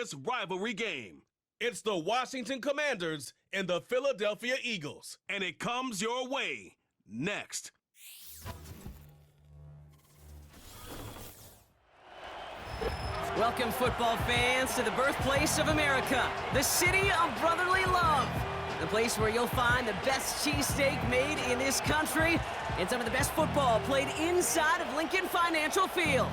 biggest rivalry game. It's the Washington Commanders and the Philadelphia Eagles, and it comes your way next. Welcome, football fans, to the birthplace of America, the city of brotherly love. The place where you'll find the best cheesesteak made in this country and some of the best football played inside of Lincoln Financial Field.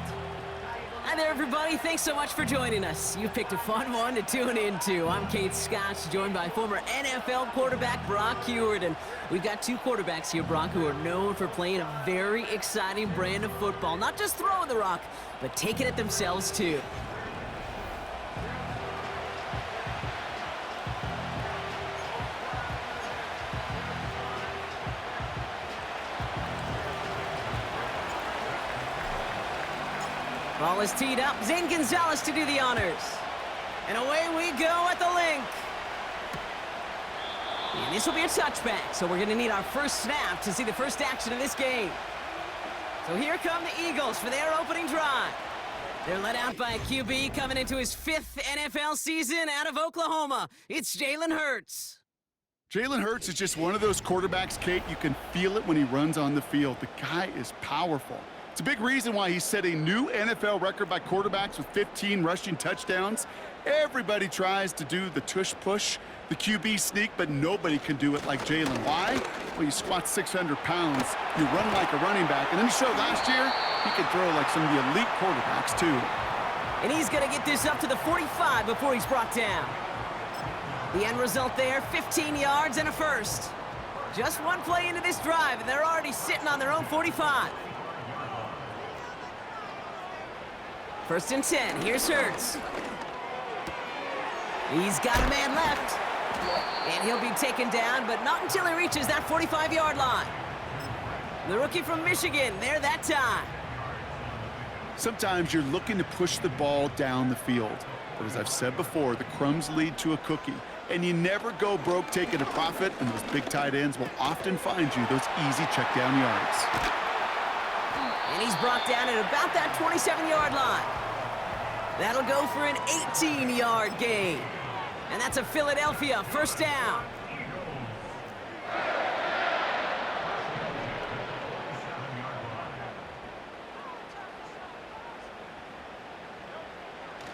Hi there, everybody. Thanks so much for joining us. You've picked a fun one to tune into. I'm Kate Scotch, joined by former NFL quarterback Brock Huard. And we've got two quarterbacks here, Brock, who are known for playing a very exciting brand of football. Not just throwing the rock, but taking it themselves, too. Ball is teed up. Zane Gonzalez to do the honors. And away we go at the link. And this will be a touchback, so we're going to need our first snap to see the first action of this game. So here come the Eagles for their opening drive. They're led out by a QB coming into his 5th NFL season out of Oklahoma. It's Jalen Hurts. Jalen Hurts is just one of those quarterbacks, Kate, you can feel it when he runs on the field. The guy is powerful. It's a big reason why he set a new NFL record by quarterbacks with 15 rushing touchdowns. Everybody tries to do the tush-push, the QB sneak, but nobody can do it like Jalen. Why? Well, you squat 600 pounds, you run like a running back, and then he showed last year he could throw like some of the elite quarterbacks, too. And he's going to get this up to the 45 before he's brought down. The end result there, 15 yards and a first. Just one play into this drive, and they're already sitting on their own 45. First and 10, here's Hurts. He's got a man left. And he'll be taken down, but not until he reaches that 45-yard line. The rookie from Michigan, there that time. Sometimes you're looking to push the ball down the field. But as I've said before, the crumbs lead to a cookie. And you never go broke taking a profit, and those big tight ends will often find you those easy check down yards. And he's brought down at about that 27-yard line. That'll go for an 18-yard gain. And that's a Philadelphia first down.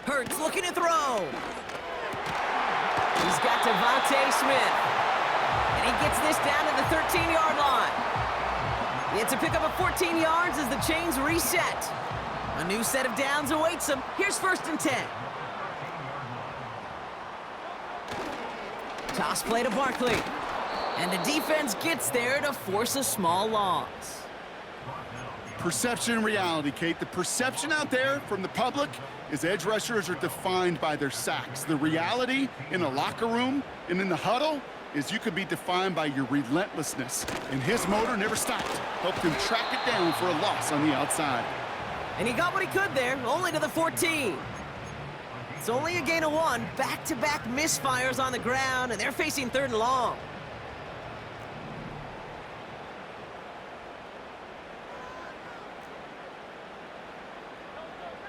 Hurts looking to throw. He's got Devontae Smith. And he gets this down to the 13-yard line. It's a pickup of 14 yards as the chains reset. A new set of downs awaits him. Here's first and 10. Toss play to Barkley. And the defense gets there to force a small loss. Perception and reality, Kate. The perception out there from the public is edge rushers are defined by their sacks. The reality in a locker room and in the huddle is you could be defined by your relentlessness. And his motor never stopped. Helped him track it down for a loss on the outside. And he got what he could there, only to the 14. It's only a gain of 1. Back-to-back misfires on the ground, and they're facing 3rd and long.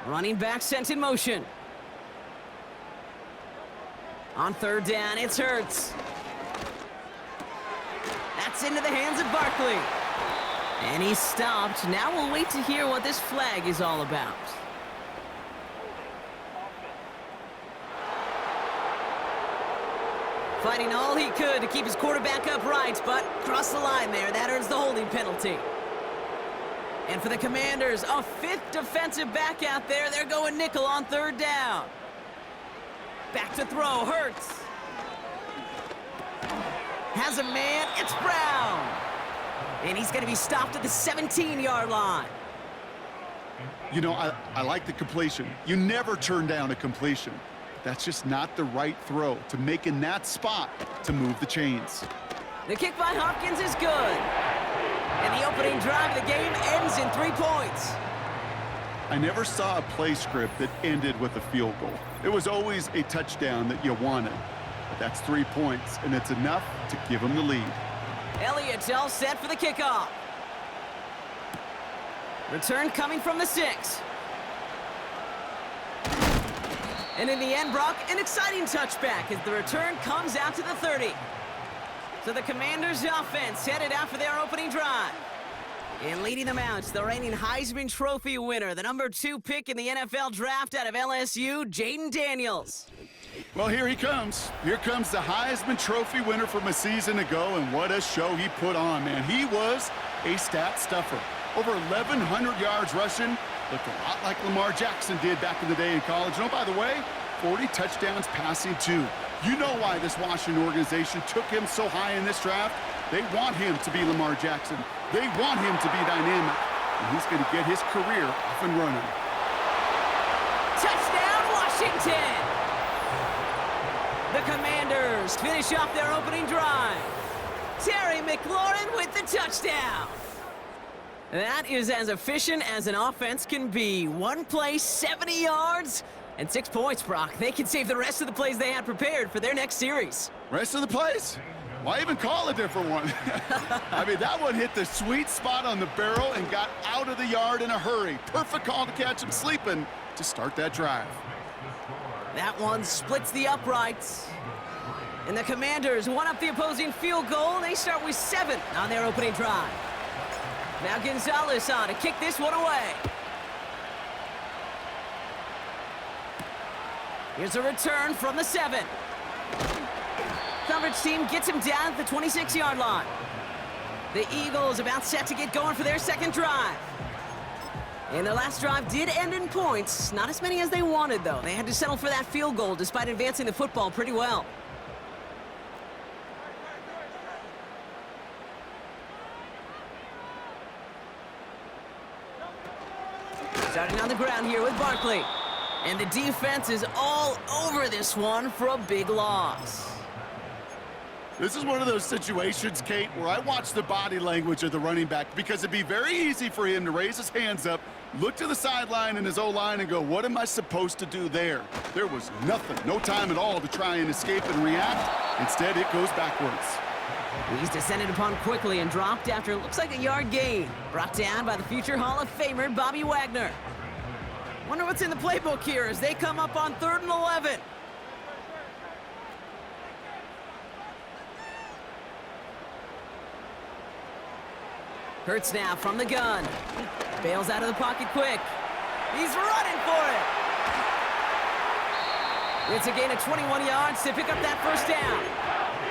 Running back sent in motion. On 3rd down, it's Hurts. That's into the hands of Barkley. And he's stopped. Now we'll wait to hear what this flag is all about. Fighting all he could to keep his quarterback upright, but crossed the line there. That earns the holding penalty. And for the Commanders, a 5th defensive back out there. They're going nickel on 3rd down. Back to throw, Hurts. Has a man, it's Brown. And he's going to be stopped at the 17-yard line. You know, I like the completion. You never turn down a completion. That's just not the right throw to make in that spot to move the chains. The kick by Hopkins is good. And the opening drive of the game ends in 3 points. I never saw a play script that ended with a field goal. It was always a touchdown that you wanted. But that's 3 points, and it's enough to give them the lead. Elliott's all set for the kickoff. Return coming from the 6. And in the end, Brock, an exciting touchback as the return comes out to the 30. So the Commanders' offense headed out for their opening drive. And leading them out, the reigning Heisman Trophy winner, the number 2 pick in the NFL draft out of LSU, Jaden Daniels. Well, here he comes. Here comes the Heisman Trophy winner from a season ago, and what a show he put on, man. He was a stat stuffer. Over 1,100 yards rushing. Looked a lot like Lamar Jackson did back in the day in college. And oh, by the way, 40 touchdowns passing too. You know why this Washington organization took him so high in this draft? They want him to be Lamar Jackson. They want him to be dynamic. And he's going to get his career off and running. Touchdown, Washington! The Commanders finish off their opening drive. Terry McLaurin with the touchdown. That is as efficient as an offense can be. One play, 70 yards, and 6 points, Brock. They can save the rest of the plays they had prepared for their next series. Rest of the plays? Why even call a different one? I mean, that one hit the sweet spot on the barrel and got out of the yard in a hurry. Perfect call to catch him sleeping to start that drive. That one splits the uprights. And the Commanders one up the opposing field goal. They start with 7 on their opening drive. Now Gonzalez on to kick this one away. Here's a return from the 7. Coverage team gets him down at the 26-yard line. The Eagles about set to get going for their second drive. And their last drive did end in points. Not as many as they wanted, though. They had to settle for that field goal despite advancing the football pretty well. Starting on the ground here with Barkley. And the defense is all over this one for a big loss. This is one of those situations, Kate, where I watch the body language of the running back because it'd be very easy for him to raise his hands up, look to the sideline in his O-line and go, what am I supposed to do there? There was nothing, no time at all to try and escape and react. Instead, it goes backwards. He's descended upon quickly and dropped after it looks like a yard gain. Brought down by the future Hall of Famer, Bobby Wagner. Wonder what's in the playbook here as they come up on 3rd and 11. Hurts now from the gun. Bails out of the pocket quick. He's running for it. It's a gain of 21 yards to pick up that first down.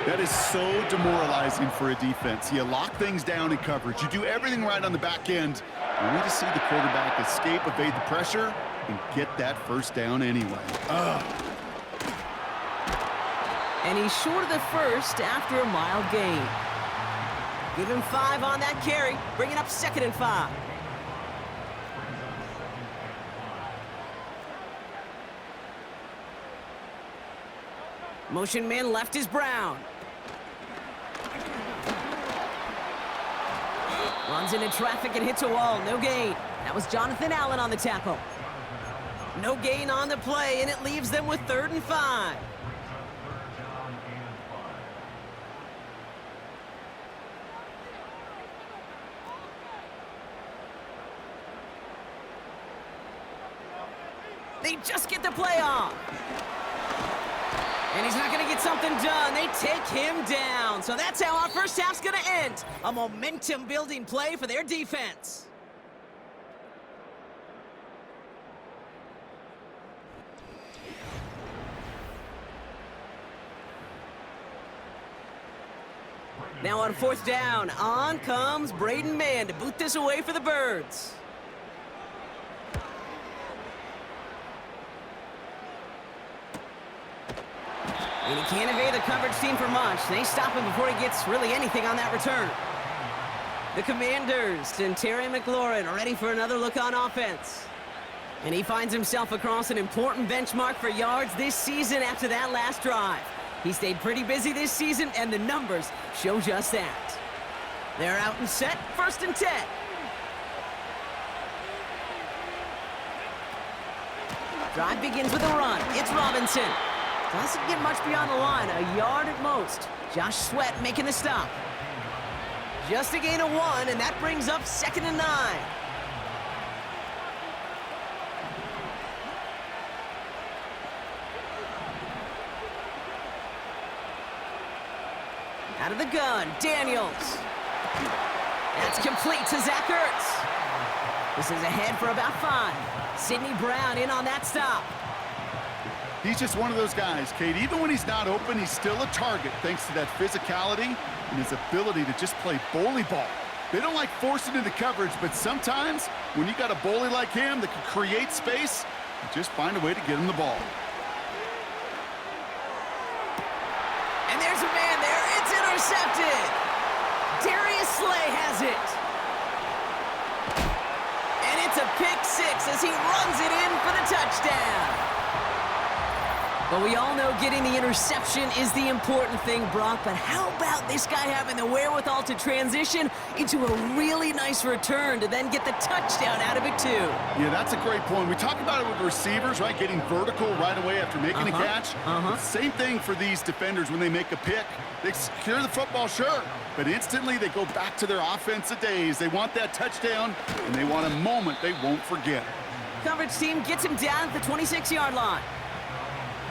That is so demoralizing for a defense. You lock things down in coverage. You do everything right on the back end. You need to see the quarterback escape, evade the pressure, and get that first down anyway. And he's short of the first after a mild gain. Give him 5 on that carry, bringing up 2nd and 5. Motion man left is Brown. Runs into traffic and hits a wall. No gain. That was Jonathan Allen on the tackle. No gain on the play, and it leaves them with 3rd and 5. They just get the play off. And he's not going to get something done. They take him down. So that's how our first half's going to end. A momentum-building play for their defense. Now on 4th down, on comes Braden Mann to boot this away for the Birds. And he can't evade the coverage team for much. They stop him before he gets really anything on that return. The Commanders and Terry McLaurin are ready for another look on offense. And he finds himself across an important benchmark for yards this season after that last drive. He stayed pretty busy this season, and the numbers show just that. They're out and set, 1st and 10. Drive begins with a run. It's Robinson. Doesn't get much beyond the line, a yard at most. Josh Sweat making the stop. Just a gain of 1, and that brings up 2nd and 9. Out of the gun, Daniels. That's complete to Zach Ertz. This is ahead for about 5. Sidney Brown in on that stop. He's just one of those guys, Kate. Even when he's not open, he's still a target thanks to that physicality and his ability to just play bully ball. They don't like forcing into coverage, but sometimes when you got a bully like him that can create space, you just find a way to get him the ball. And there's a man there. It's intercepted. Darius Slay has it. And it's a pick-6 as he runs it in for the touchdown. But we all know getting the interception is the important thing, Brock. But how about this guy having the wherewithal to transition into a really nice return to then get the touchdown out of it, too? Yeah, that's a great point. We talk about it with receivers, right? Getting vertical right away after making a catch. Same thing for these defenders when they make a pick. They secure the football, sure, but instantly they go back to their offensive days. They want that touchdown, and they want a moment they won't forget. Coverage team gets him down at the 26-yard line.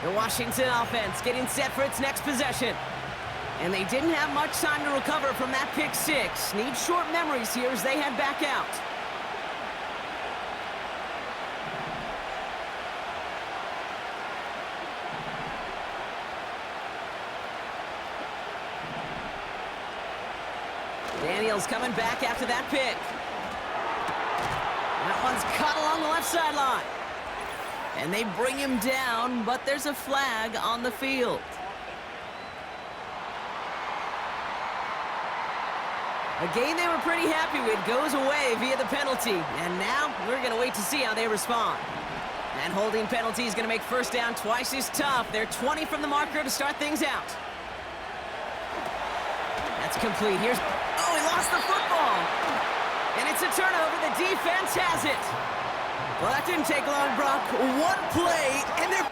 The Washington offense getting set for its next possession. And they didn't have much time to recover from that pick-6. Need short memories here as they head back out. Daniels coming back after that pick. That one's cut along the left sideline. And they bring him down, but there's a flag on the field. A game they were pretty happy with goes away via the penalty. And now we're going to wait to see how they respond. And holding penalty is going to make first down twice as tough. They're 20 from the marker to start things out. That's complete. Here's... Oh, he lost the football. And it's a turnover. The defense has it. Well, that didn't take long, Brock. One play, and they're...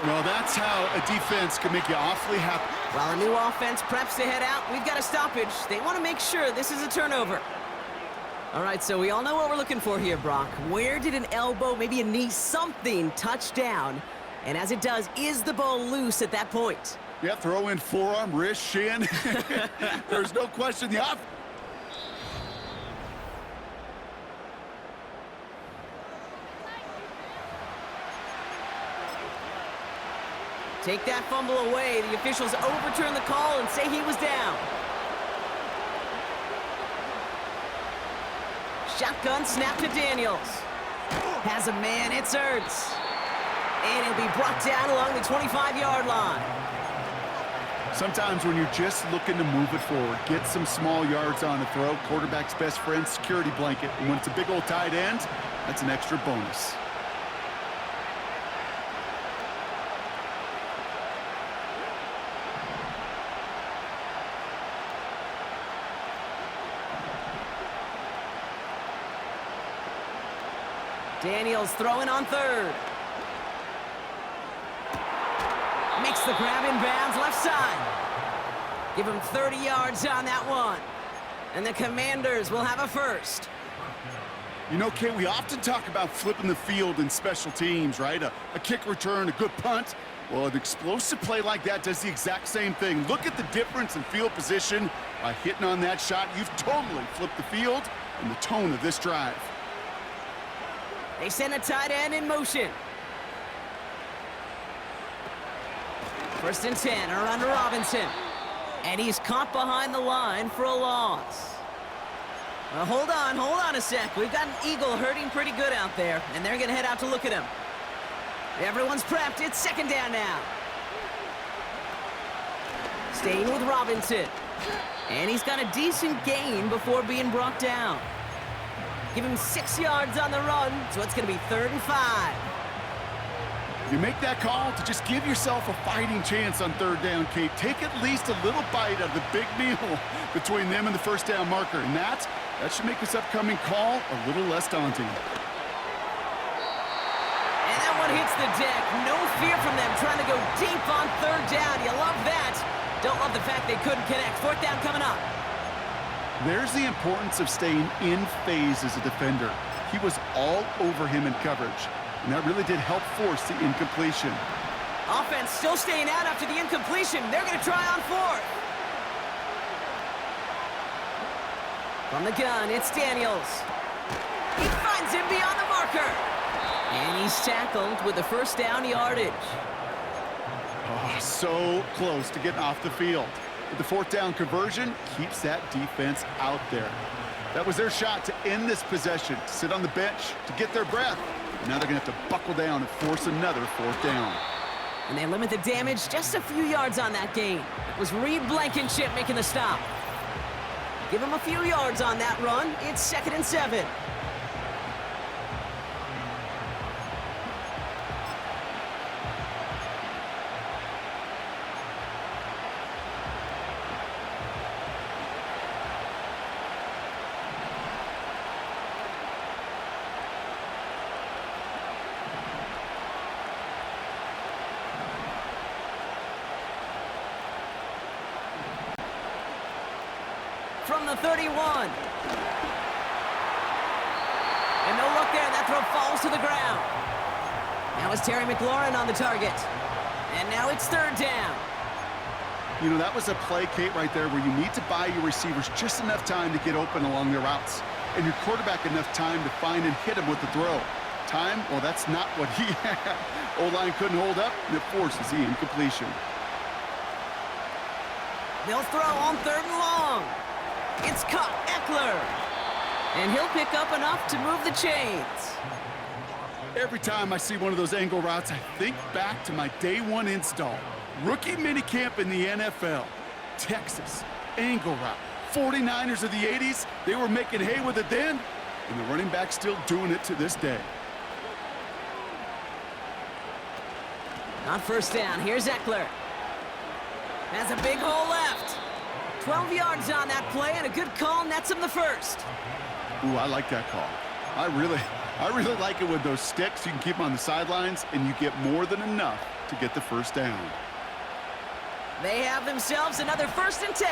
Well, that's how a defense can make you awfully happy. While a new offense preps to head out, we've got a stoppage. They want to make sure this is a turnover. All right, so we all know what we're looking for here, Brock. Where did an elbow, maybe a knee, something touch down? And as it does, is the ball loose at that point? Yeah, throw in forearm, wrist, shin. There's no question the offense. Take that fumble away. The officials overturn the call and say he was down. Shotgun snap to Daniels. Has a man, it's Ertz. And he'll be brought down along the 25-yard line. Sometimes when you're just looking to move it forward, get some small yards on the throw, quarterback's best friend, security blanket. And when it's a big old tight end, that's an extra bonus. Daniels throwing on third. Makes the grab in bounds left side. Give him 30 yards on that one. And the Commanders will have a first. You know, Kate, we often talk about flipping the field in special teams, right? A kick return, a good punt. Well, an explosive play like that does the exact same thing. Look at the difference in field position. By hitting on that shot, you've totally flipped the field and the tone of this drive. They send a tight end in motion. First and 10, around to Robinson. And he's caught behind the line for a loss. Well, hold on a sec. We've got an Eagle hurting pretty good out there, and they're going to head out to look at him. Everyone's prepped. It's second down now. Staying with Robinson. And he's got a decent gain before being brought down. Give him 6 yards on the run, so it's going to be 3rd and 5. You make that call to just give yourself a fighting chance on third down, Kate. Take at least a little bite of the big meal between them and the first down marker. And that should make this upcoming call a little less daunting. And that one hits the deck. No fear from them trying to go deep on third down. You love that. Don't love the fact they couldn't connect. Fourth down coming up. There's the importance of staying in phase as a defender. He was all over him in coverage, and that really did help force the incompletion. Offense still staying out after the incompletion. They're going to try on fourth. From the gun, it's Daniels. He finds him beyond the marker. And he's tackled with the first down yardage. Oh, so close to getting off the field. But the fourth down conversion keeps that defense out there. That was their shot to end this possession, to sit on the bench, to get their breath. Now they're going to have to buckle down and force another fourth down. And they limit the damage just a few yards on that gain. It was Reed Blankenship making the stop. Give him a few yards on that run. It's 2nd and 7. From the 31. And no look there. That throw falls to the ground. Now it's Terry McLaurin on the target. And now it's 3rd down. You know, that was a play, Kate, right there where you need to buy your receivers just enough time to get open along their routes. And your quarterback enough time to find and hit him with the throw. Time? Well, that's not what he had. O-line couldn't hold up, and it forces the incompletion. They'll throw on 3rd and long. It's caught, Eckler. And he'll pick up enough to move the chains. Every time I see one of those angle routes, I think back to my day one install. Rookie minicamp in the NFL. Texas, angle route. 49ers of the 80s, they were making hay with it then, and the running back's still doing it to this day. On 1st down, here's Eckler. Has a big hole left. 12 yards on that play, and a good call nets him the first. Ooh, I like that call. I really like it with those sticks. You can keep them on the sidelines, and you get more than enough to get the first down. They have themselves another 1st and 10.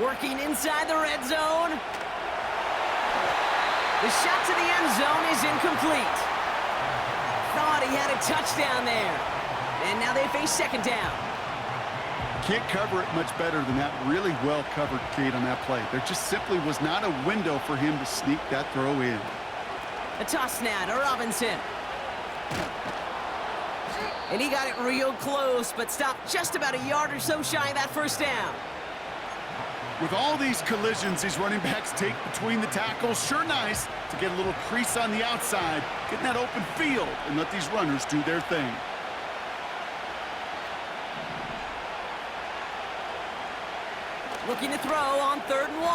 Working inside the red zone. The shot to the end zone is incomplete. Thought he had a touchdown there. And now they face 2nd down. Can't cover it much better than that. Really well covered, Kate, on that play. There just simply was not a window for him to sneak that throw in. A toss now to Robinson. And he got it real close, but stopped just about a yard or so shy of that 1st down. With all these collisions these running backs take between the tackles, sure nice to get a little crease on the outside, get in that open field, and let these runners do their thing. Looking to throw on 3rd and 1.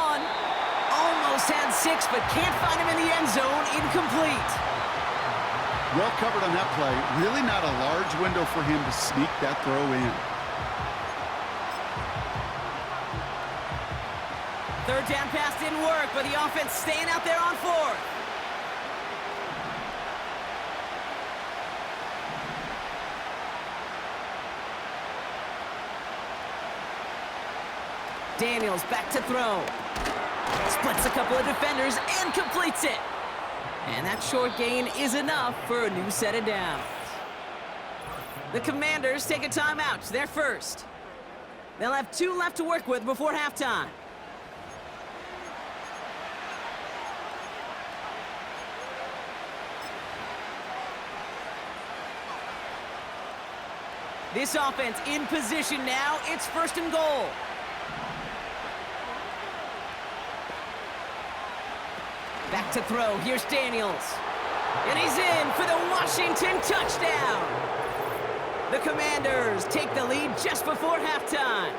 Almost had 6, but can't find him in the end zone. Incomplete. Well covered on that play. Really not a large window for him to sneak that throw in. 3rd down pass didn't work, but the offense staying out there on 4th. Daniels back to throw. Splits a couple of defenders and completes it. And that short gain is enough for a new set of downs. The Commanders take a timeout. They're first. They'll have 2 left to work with before halftime. This offense in position now. It's 1st and goal. Back to throw. Here's Daniels. And he's in for the Washington touchdown. The Commanders take the lead just before halftime.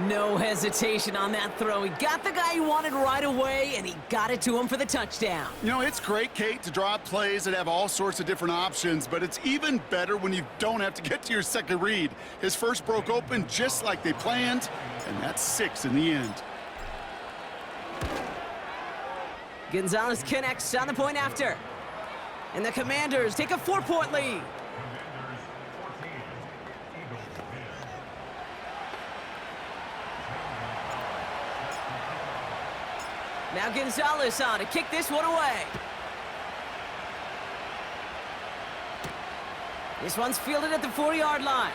No hesitation on that throw. He got the guy he wanted right away, and he got it to him for the touchdown. You know, it's great, Kate, to draw up plays that have all sorts of different options, but it's even better when you don't have to get to your second read. His first broke open just like they planned, and that's 6 in the end. Gonzalez connects on the point after. And the Commanders take a 4-point lead. Now Gonzalez on to kick this one away. This one's fielded at the 40-yard line.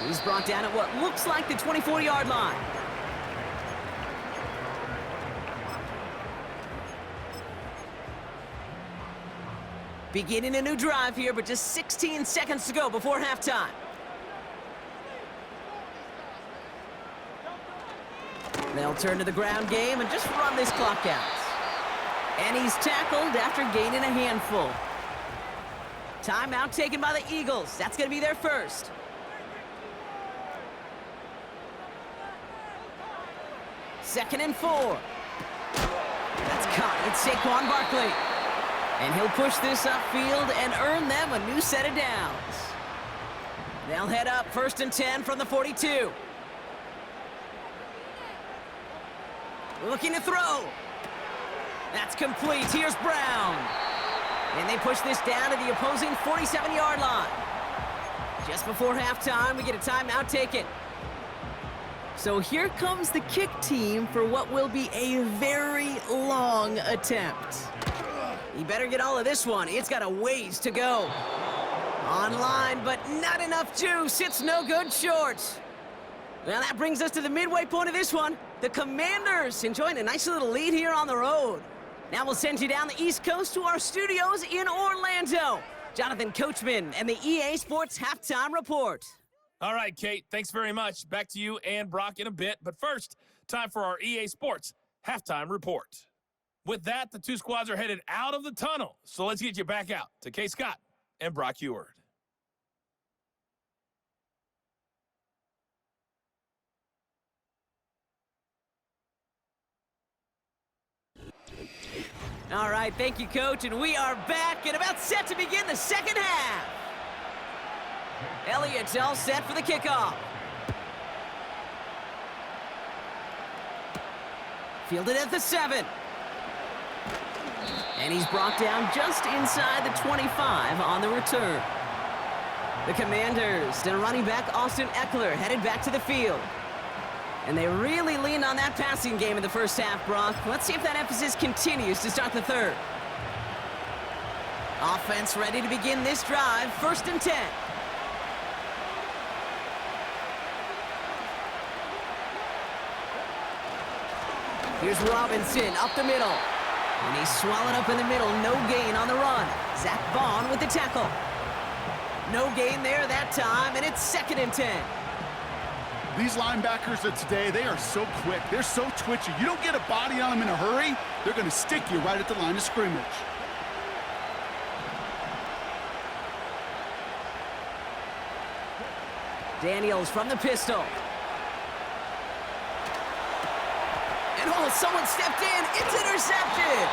He's brought down at what looks like the 24-yard line. Beginning a new drive here, but just 16 seconds to go before halftime. They'll turn to the ground game and just run this clock out. And he's tackled after gaining a handful. Timeout taken by the Eagles. That's going to be their first. Second and 4. That's caught. It's Saquon Barkley. And he'll push this upfield and earn them a new set of downs. They'll head up 1st and 10 from the 42. Looking to throw. That's complete. Here's Brown. And they push this down to the opposing 47-yard line. Just before halftime, we get a timeout taken. So here comes the kick team for what will be a very long attempt. You better get all of this one. It's got a ways to go. Online, but not enough juice. It's no good short. Well, that brings us to the midway point of this one. The Commanders enjoying a nice little lead here on the road. Now we'll send you down the East Coast to our studios in Orlando. Jonathan Coachman and the EA Sports Halftime Report. All right, Kate, thanks very much. Back to you and Brock in a bit. But first, time for our EA Sports Halftime Report. With that, the two squads are headed out of the tunnel. So let's get you back out to Kay Scott and Brock Heward. All right, thank you, Coach, and we are back and about set to begin the second half. Elliott's all set for the kickoff. Fielded at the 7. And he's brought down just inside the 25 on the return. The Commanders and running back Austin Eckler headed back to the field. And they really leaned on that passing game in the first half, Brock. Let's see if that emphasis continues to start the third. Offense ready to begin this drive, 1st and 10. Here's Robinson up the middle. And he's swallowed up in the middle. No gain on the run. Zach Vaughn with the tackle. No gain there that time, and it's 2nd and 10. These linebackers of today, they are so quick. They're so twitchy. You don't get a body on them in a hurry, they're going to stick you right at the line of scrimmage. Daniels from the pistol. And oh, someone stepped in. It's intercepted.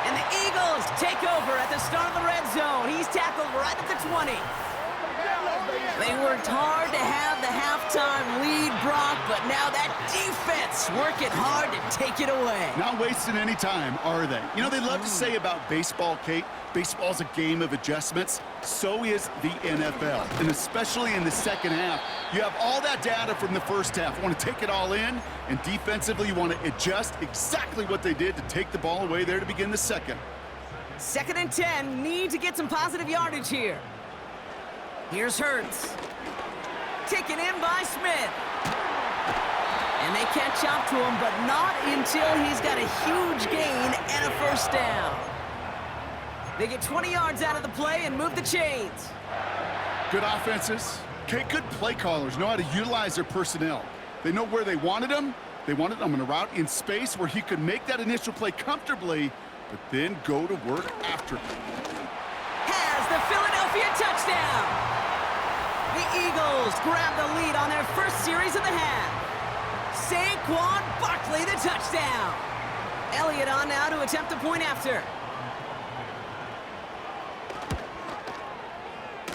And the Eagles take over at the start of the red zone. He's tackled right at the 20. They worked hard to have the halftime lead, Brock, but now that defense working hard to take it away. Not wasting any time, are they? You know, they love to say about baseball, Kate, baseball's a game of adjustments. So is the NFL, and especially in the second half. You have all that data from the first half. You want to take it all in, and defensively you want to adjust exactly what they did to take the ball away there to begin the second. 2nd and 10, need to get some positive yardage here. Here's Hurts. Taken in by Smith. And they catch up to him, but not until he's got a huge gain and a first down. They get 20 yards out of the play and move the chains. Good offenses. Okay, good play callers know how to utilize their personnel. They know where they wanted them. They wanted them in a route in space where he could make that initial play comfortably, but then go to work after it. Has the Philadelphia touchdown. The Eagles grab the lead on their first series of the half. Saquon Barkley, the touchdown. Elliott on now to attempt the point after.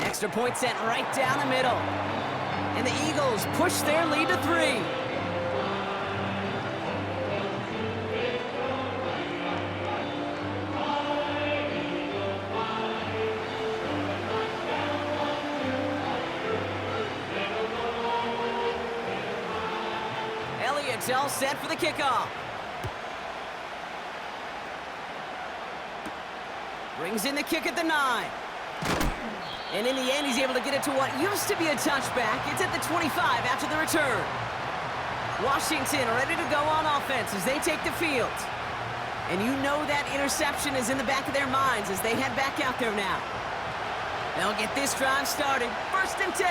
Extra point sent right down the middle. And the Eagles push their lead to 3. Elliott's all set for the kickoff. Brings in the kick at the 9. And in the end, he's able to get it to what used to be a touchback. It's at the 25 after the return. Washington ready to go on offense as they take the field. And you know that interception is in the back of their minds as they head back out there now. They'll get this drive started. 1st and 10.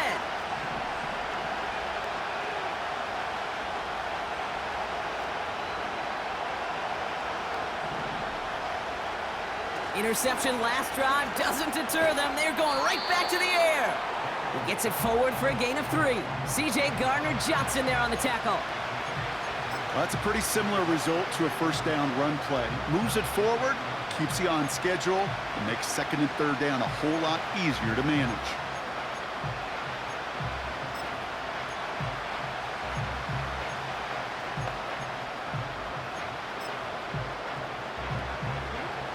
Interception last drive doesn't deter them. They're going right back to the air. He gets it forward for a gain of 3. C.J. Gardner-Johnson there on the tackle. Well, that's a pretty similar result to a first down run play. Moves it forward, keeps you on schedule, and makes 2nd and 3rd down a whole lot easier to manage.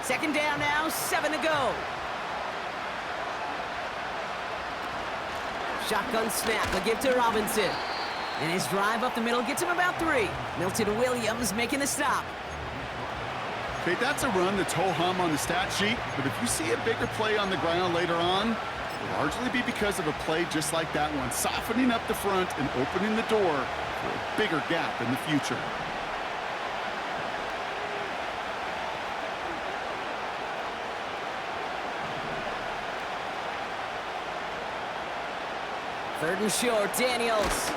Second down now, 7 to go. Shotgun snap, a give to Robinson. And his drive up the middle gets him about 3. Milton Williams making the stop. Okay, that's a run that's ho-hum on the stat sheet, but if you see a bigger play on the ground later on, it'll largely be because of a play just like that one, softening up the front and opening the door for a bigger gap in the future. Third and short, Daniels.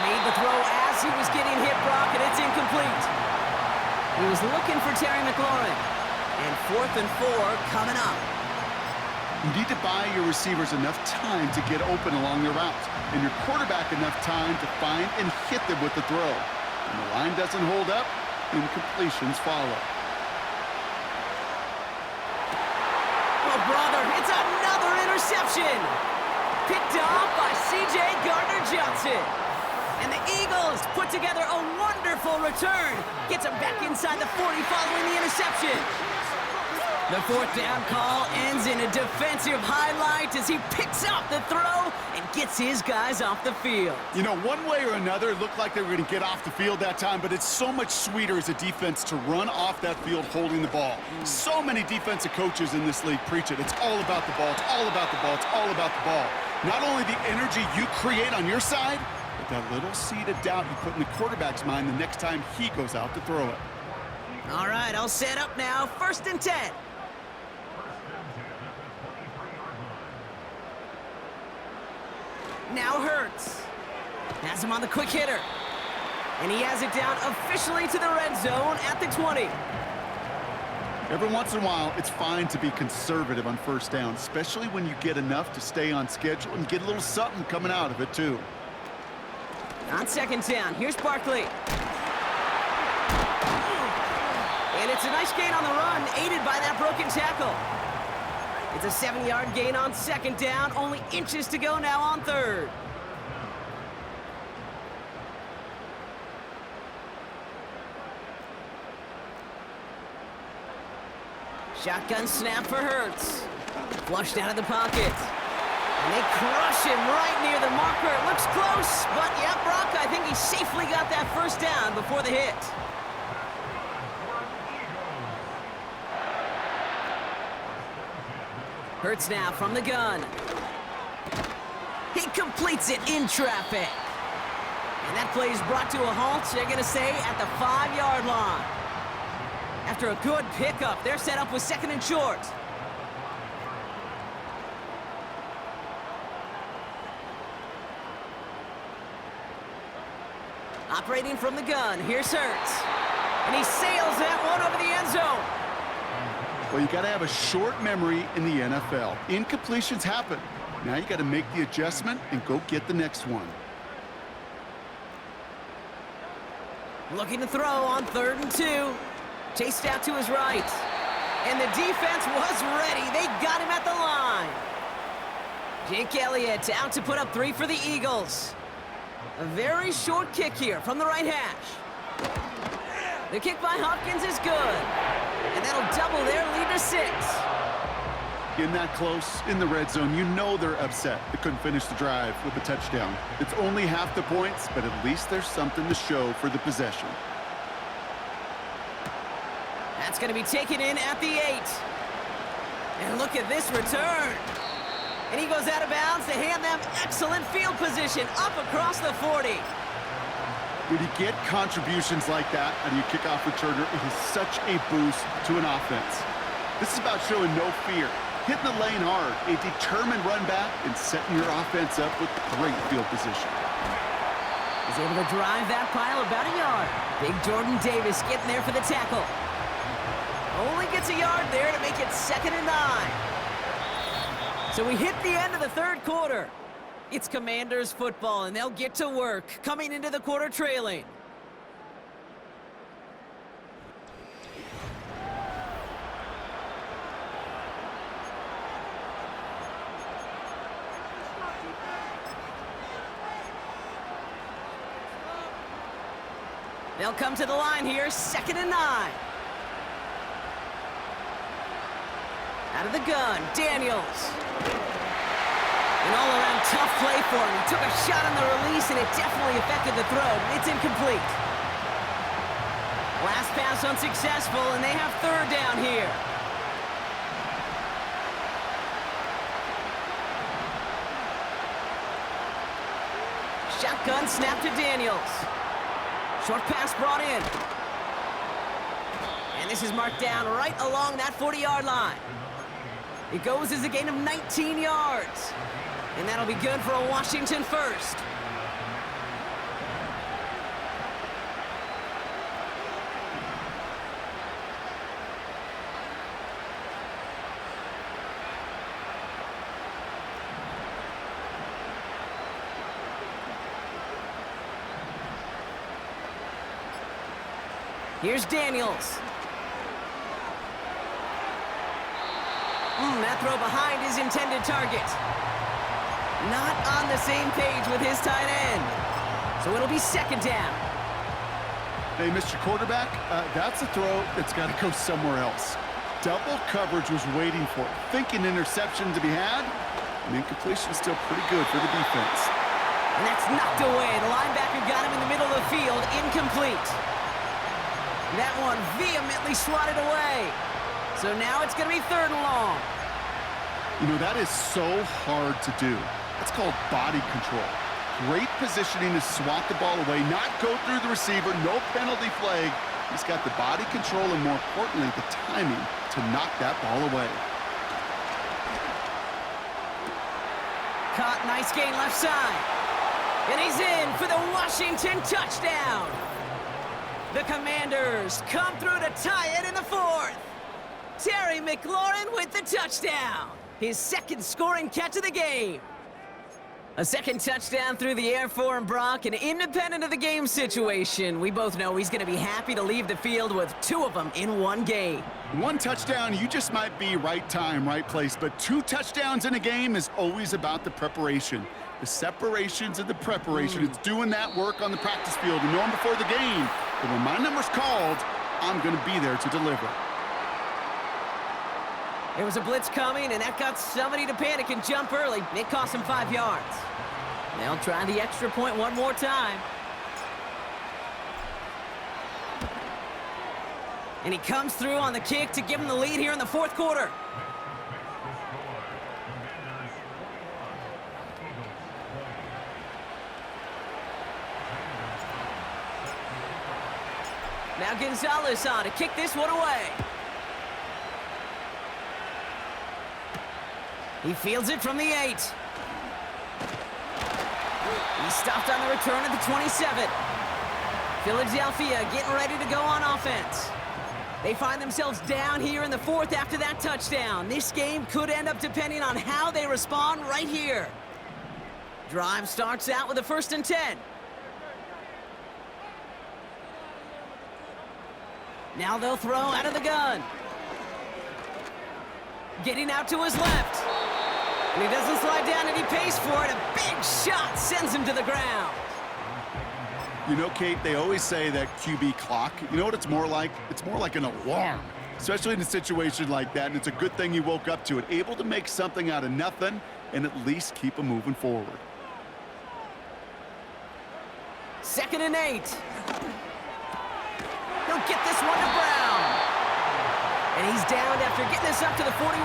Made the throw as he was getting hit, Brock, and it's incomplete. He was looking for Terry McLaurin. And 4th and 4 coming up. You need to buy your receivers enough time to get open along their routes, and your quarterback enough time to find and hit them with the throw. When the line doesn't hold up, incompletions follow. Oh, brother, it's another interception. Picked off by C.J. Gardner-Johnson. And the Eagles put together a wonderful return. Gets him back inside the 40 following the interception. The 4th down call ends in a defensive highlight as he picks up the throw and gets his guys off the field. You know, one way or another, it looked like they were going to get off the field that time, but it's so much sweeter as a defense to run off that field holding the ball. So many defensive coaches in this league preach it. It's all about the ball. It's all about the ball. It's all about the ball. Not only the energy you create on your side, but that little seed of doubt you put in the quarterback's mind the next time he goes out to throw it. All right, I'll set up now. 1st and 10. Now Hurts. Has him on the quick hitter. And he has it down officially to the red zone at the 20. Every once in a while, it's fine to be conservative on first down, especially when you get enough to stay on schedule and get a little something coming out of it, too. On 2nd down, here's Barkley. And it's a nice gain on the run, aided by that broken tackle. It's a 7-yard gain on 2nd down, only inches to go now on 3rd. Shotgun snap for Hurts. Flushed out of the pocket. And they crush him right near the marker. It looks close, but yeah, Brock, I think he safely got that 1st down before the hit. Hurts now from the gun. He completes it in traffic. And that play is brought to a halt, they're going to say, at the 5-yard line. After a good pickup, they're set up with 2nd and short. Operating from the gun, here's Hurts. And he sails that one over the end zone. Well, you got to have a short memory in the NFL. Incompletions happen. Now you got to make the adjustment and go get the next one. Looking to throw on 3rd and 2. Chased out to his right. And the defense was ready. They got him at the line. Jake Elliott out to put up 3 for the Eagles. A very short kick here from the right hash. The kick by Hopkins is good. And that'll double their lead to 6. In that close, in the red zone, you know they're upset. They couldn't finish the drive with a touchdown. It's only half the points, but at least there's something to show for the possession. That's going to be taken in at the 8. And look at this return. And he goes out of bounds to hand them excellent field position up across the 40. When you get contributions like that out of your kickoff returner, it is such a boost to an offense. This is about showing no fear, hitting the lane hard, a determined run back, and setting your offense up with great field position. He's able to drive that pile about a yard. Big Jordan Davis getting there for the tackle. Only gets a yard there to make it 2nd and 9. So we hit the end of the third quarter. It's Commanders football, and they'll get to work, coming into the quarter trailing. They'll come to the line here, 2nd and 9. Out of the gun, Daniels. An all-around tough play for him. He took a shot on the release, and it definitely affected the throw. It's incomplete. Last pass unsuccessful, and they have 3rd down here. Shotgun snap to Daniels. Short pass brought in. And this is marked down right along that 40-yard line. It goes as a gain of 19 yards. And that'll be good for a Washington first. Here's Daniels. That throw behind his intended target. Not on the same page with his tight end. So it'll be 2nd down. Hey, Mr. Quarterback, that's a throw that's got to go somewhere else. Double coverage was waiting for it. Thinking interception to be had, and incompletion is still pretty good for the defense. And that's knocked away. The linebacker got him in the middle of the field. Incomplete. That one vehemently swatted away. So now it's going to be 3rd and long. You know, that is so hard to do. It's called body control. Great positioning to swat the ball away, not go through the receiver, no penalty flag. He's got the body control and, more importantly, the timing to knock that ball away. Caught, nice gain left side. And he's in for the Washington touchdown. The Commanders come through to tie it in the 4th. Terry McLaurin with the touchdown. His 2nd scoring catch of the game. A 2nd touchdown through the air for him, Brock, and independent of the game situation, we both know he's going to be happy to leave the field with 2 of them in one game. 1 touchdown, you just might be right time, right place, but 2 touchdowns in a game is always about the preparation. The separations and the preparation. It's doing that work on the practice field and knowing before the game that when my number's called, I'm going to be there to deliver. There was a blitz coming, and that got somebody to panic and jump early. It cost him 5 yards. They'll try the extra point one more time. And he comes through on the kick to give him the lead here in the 4th quarter. Now Gonzalez on to kick this one away. He fields it from the 8. He's stopped on the return at the 27. Philadelphia getting ready to go on offense. They find themselves down here in the 4th after that touchdown. This game could end up depending on how they respond right here. Drive starts out with a 1st and 10. Now they'll throw out of the gun. Getting out to his left. And he doesn't slide down, and he pays for it. A big shot sends him to the ground. You know, Kate, they always say that QB clock. You know what it's more like? It's more like an alarm, especially in a situation like that, and it's a good thing you woke up to it. Able to make something out of nothing and at least keep them moving forward. 2nd and 8. He'll get this one to Brown. And he's downed after getting this up to the 41.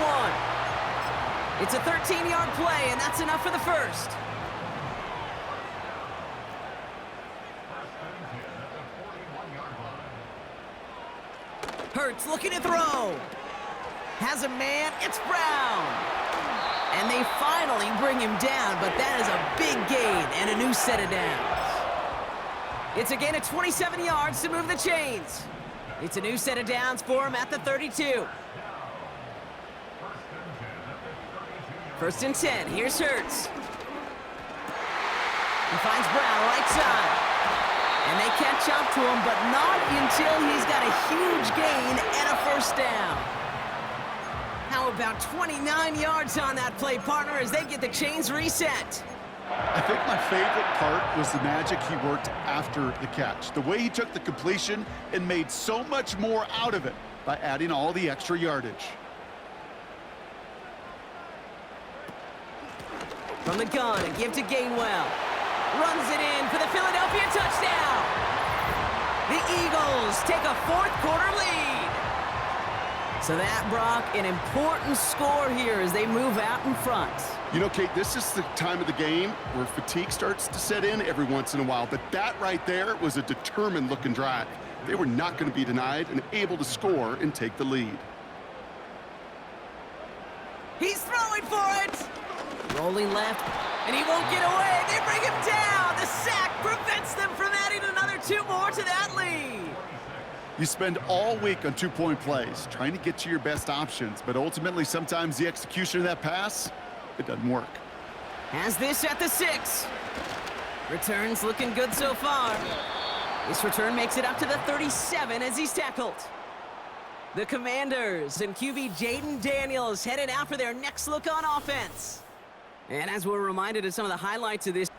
It's a 13-yard play, and that's enough for the first. Hurts looking to throw. Has a man, it's Brown. And they finally bring him down, but that is a big gain and a new set of downs. It's a gain of 27 yards to move the chains. It's a new set of downs for him at the 32. First and 10, here's Hurts. He finds Brown right side. And they catch up to him, but not until he's got a huge gain and a first down. How about 29 yards on that play, partner, as they get the chains reset? I think my favorite part was the magic he worked after the catch. The way he took the completion and made so much more out of it by adding all the extra yardage. From the gun, a give to Gainwell. Runs it in for the Philadelphia touchdown. The Eagles take a fourth-quarter lead. So that, Brock, an important score here as they move out in front. You know, Kate, this is the time of the game where fatigue starts to set in every once in a while, but that right there was a determined-looking drive. They were not going to be denied and able to score and take the lead. He's throwing for it. Rolling left, and he won't get away. They bring him down. The sack prevents them from adding another 2 more to that lead. You spend all week on two-point plays, trying to get to your best options, but ultimately sometimes the execution of that pass, it doesn't work. Has this at the 6. Returns looking good so far. This return makes it up to the 37 as he's tackled. The Commanders and QB Jaden Daniels headed out for their next look on offense. And as we're reminded of some of the highlights of this,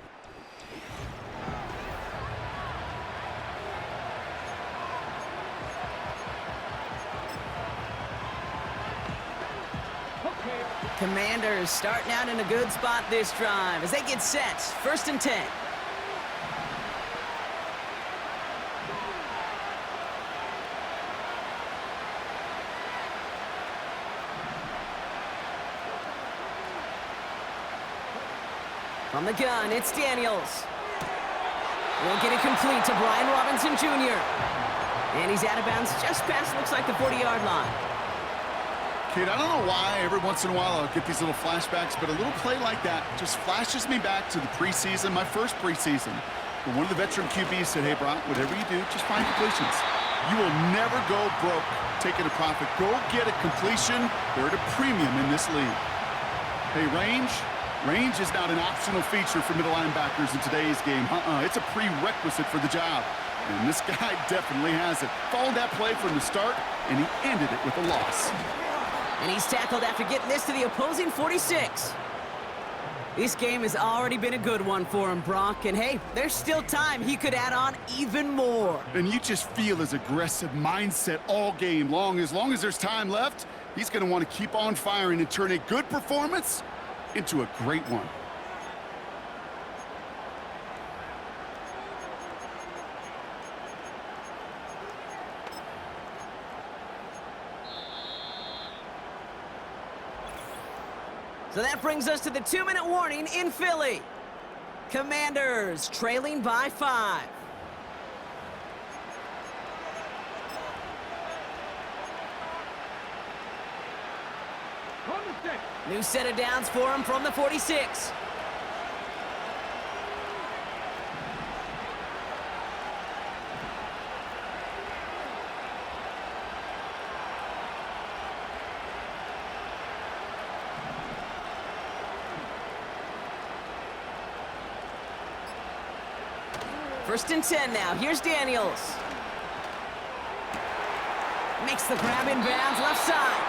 Commanders starting out in a good spot this drive as they get set. First and 10. From the gun, it's Daniels. Won't get it complete to Brian Robinson Jr. And he's out of bounds just past, looks like, the 40-yard line. Kate, I don't know why every once in a while I'll get these little flashbacks, but a little play like that just flashes me back to the preseason, my first preseason. When one of the veteran QBs said, hey, Brock, whatever you do, just find completions. You will never go broke taking a profit. Go get a completion. They're at a premium in this league. Hey, range? Range is not an optional feature for middle linebackers in today's game. It's a prerequisite for the job. And this guy definitely has it. Followed that play from the start, and he ended it with a loss. And he's tackled after getting this to the opposing 46. This game has already been a good one for him, Brock. And hey, there's still time he could add on even more. And you just feel his aggressive mindset all game long. As long as there's time left, he's going to want to keep on firing and turn a good performance into a great one. So that brings us to the 2-minute warning in Philly. Commanders trailing by 5. New set of downs for him from the 46. First and 10 now. Here's Daniels. Makes the grab in bounds left side.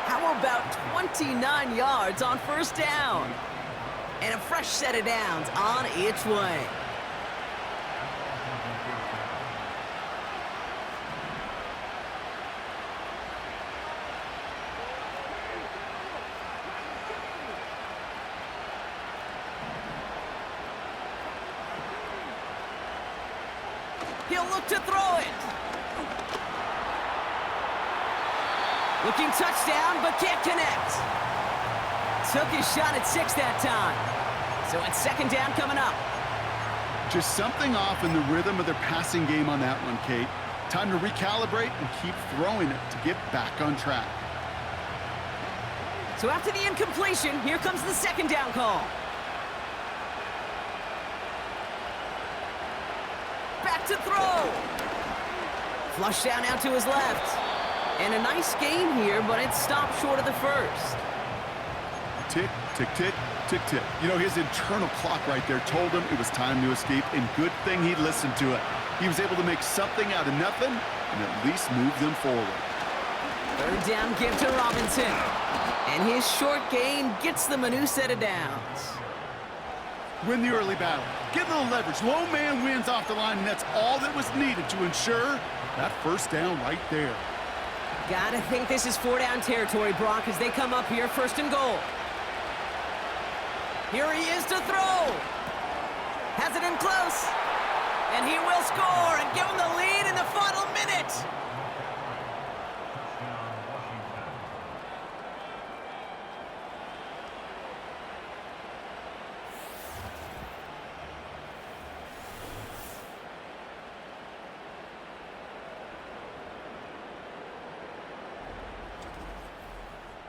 How about 29 yards on first down? And a fresh set of downs on its way. He'll look to throw it. Looking touchdown, but can't connect. Took his shot at 6 that time. So it's second down coming up. Just something off in the rhythm of their passing game on that one, Kate. Time to recalibrate and keep throwing it to get back on track. So after the incompletion, here comes the second down call. Back to throw. Flush down out to his left. And a nice gain here, but it stopped short of the first. Tick, tick, tick, tick, tick. You know, his internal clock right there told him it was time to escape, and good thing he listened to it. He was able to make something out of nothing and at least move them forward. Third down give to Robinson. And his short gain gets them a new set of downs. Win the early battle. Get a little leverage. Low man wins off the line, and that's all that was needed to ensure that first down right there. Gotta think this is 4-down territory, Brock, as they come up here, first and goal. Here he is to throw. Has it in close. And he will score and give him the lead in the final minute.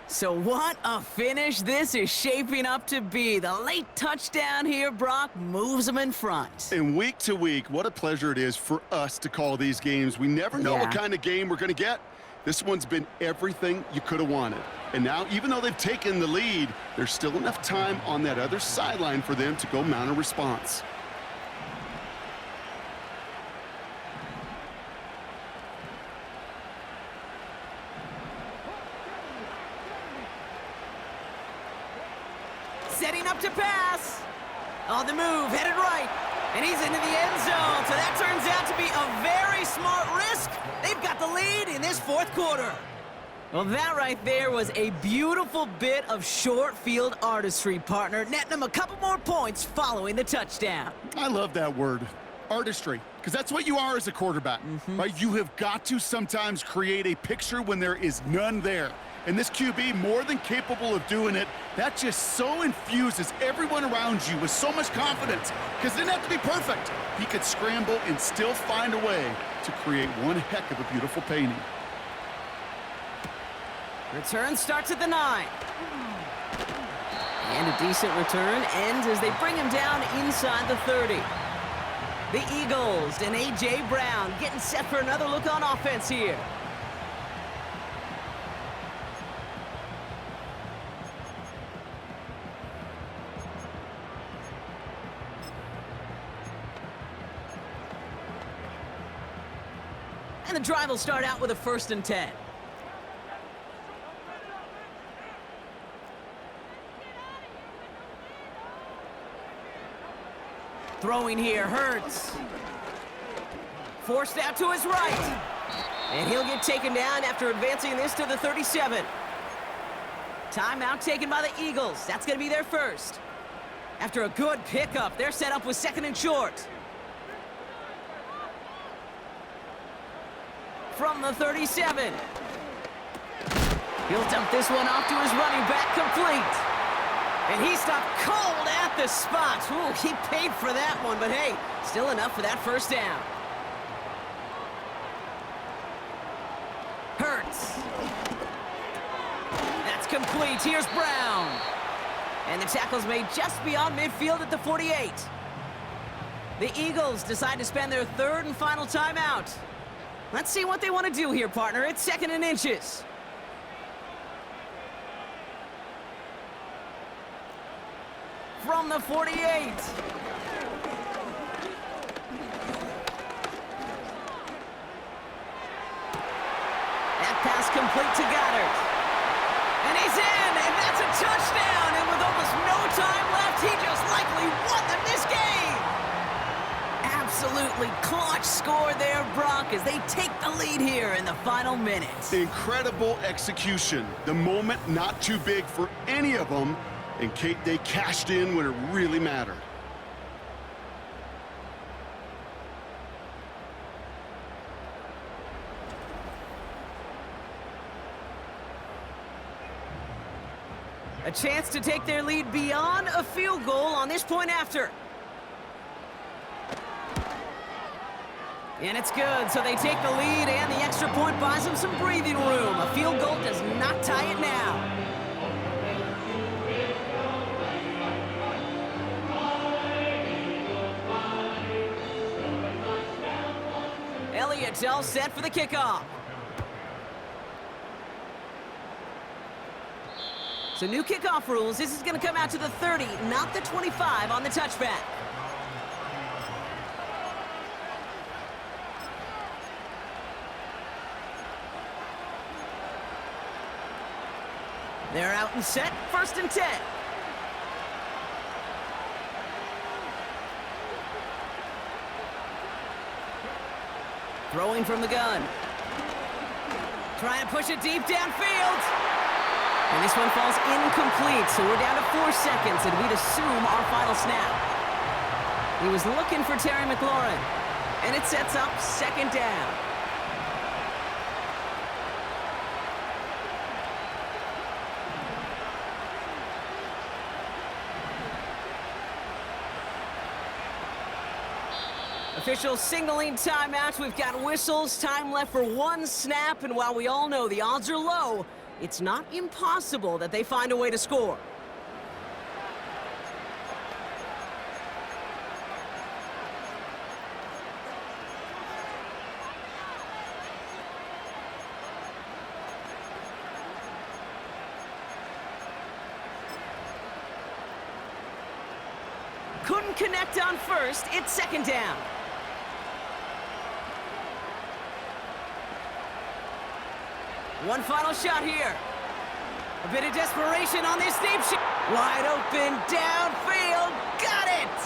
So what a finish this is shaping up to be. The late touchdown here, Brock, moves them in front. And week to week, what a pleasure it is for us to call these games. We never know what kind of game we're going to get. This one's been everything you could have wanted. And now, even though they've taken the lead, there's still enough time on that other sideline for them to go mount a response. Setting up to pass. On the move, headed right. And he's into the end zone. So that turns out to be a very smart risk. They've got the lead in this fourth quarter. Well, that right there was a beautiful bit of short field artistry, partner. Netting them a couple more points following the touchdown. I love that word, artistry, because that's what you are as a quarterback, right? You have got to sometimes create a picture when there is none there. And this QB, more than capable of doing it, that just so infuses everyone around you with so much confidence, because it didn't have to be perfect. He could scramble and still find a way to create one heck of a beautiful painting. Return starts at the 9. And a decent return ends as they bring him down inside the 30. The Eagles and A.J. Brown getting set for another look on offense here. And the drive will start out with a 1st and 10. Throwing here, Hurts. Forced out to his right. And he'll get taken down after advancing this to the 37. Timeout taken by the Eagles. That's going to be their first. After a good pickup, they're set up with 2nd and short. From the 37. He'll dump this one off to his running back, complete. And he stopped cold at the spot. Ooh, he paid for that one, but hey, still enough for that first down. Hurts. That's complete. Here's Brown. And the tackle's made just beyond midfield at the 48. The Eagles decide to spend their 3rd and final timeout. Let's see what they want to do here, partner. It's 2nd and inches. From the 48. That pass complete to Goddard. And he's in, and that's a touchdown. And with almost no time left, he just likely won them this game. Absolutely clutch score there, Brock, as they take the lead here in the final minutes. Incredible execution. The moment not too big for any of them. And Kate, they cashed in when it really mattered. A chance to take their lead beyond a field goal on this point after. And it's good, so they take the lead, and the extra point buys them some breathing room. A field goal does not tie it now. Elliott's all set for the kickoff. So new kickoff rules. This is going to come out to the 30, not the 25 on the touchback. They're out and set, 1st and 10. Throwing from the gun. Trying to push it deep downfield. And this one falls incomplete, so we're down to 4 seconds, and we'd assume our final snap. He was looking for Terry McLaurin, and it sets up 2nd down. Officials signaling timeouts. We've got whistles, time left for 1 snap, and while we all know the odds are low, it's not impossible that they find a way to score. Couldn't connect on first. It's 2nd down. One final shot here. A bit of desperation on this deep shot. Wide open, downfield. Got it!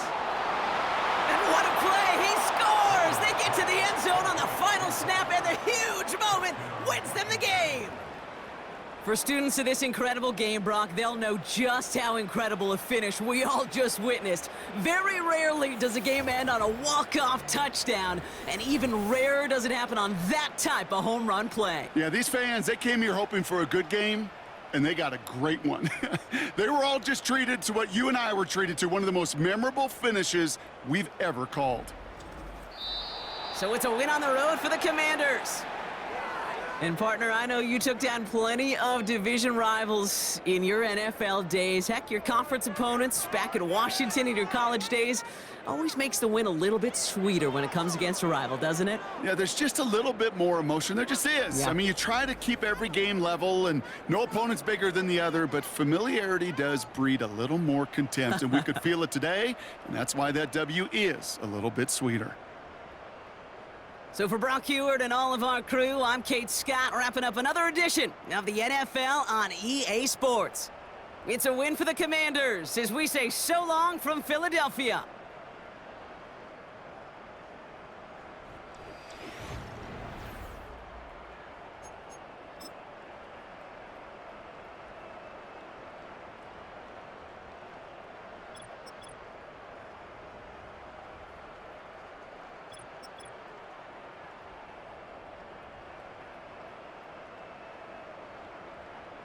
And what a play! He scores! They get to the end zone on the final snap, and the huge moment wins them the game. For students of this incredible game, Brock, they'll know just how incredible a finish we all just witnessed. Very rarely does a game end on a walk-off touchdown, and even rarer does it happen on that type of home run play. Yeah, these fans, they came here hoping for a good game, and they got a great one. They were all just treated to what you and I were treated to, one of the most memorable finishes we've ever called. So it's a win on the road for the Commanders. And partner, I know you took down plenty of division rivals in your NFL days. Heck, your conference opponents back in Washington in your college days always makes the win a little bit sweeter when it comes against a rival, doesn't it? Yeah, there's just a little bit more emotion. There just is. Yeah. I mean, you try to keep every game level, and no opponent's bigger than the other, but familiarity does breed a little more contempt, and we could feel it today, and that's why that W is a little bit sweeter. So for Brock Heward and all of our crew, I'm Kate Scott, wrapping up another edition of the NFL on EA Sports. It's a win for the Commanders as we say so long from Philadelphia.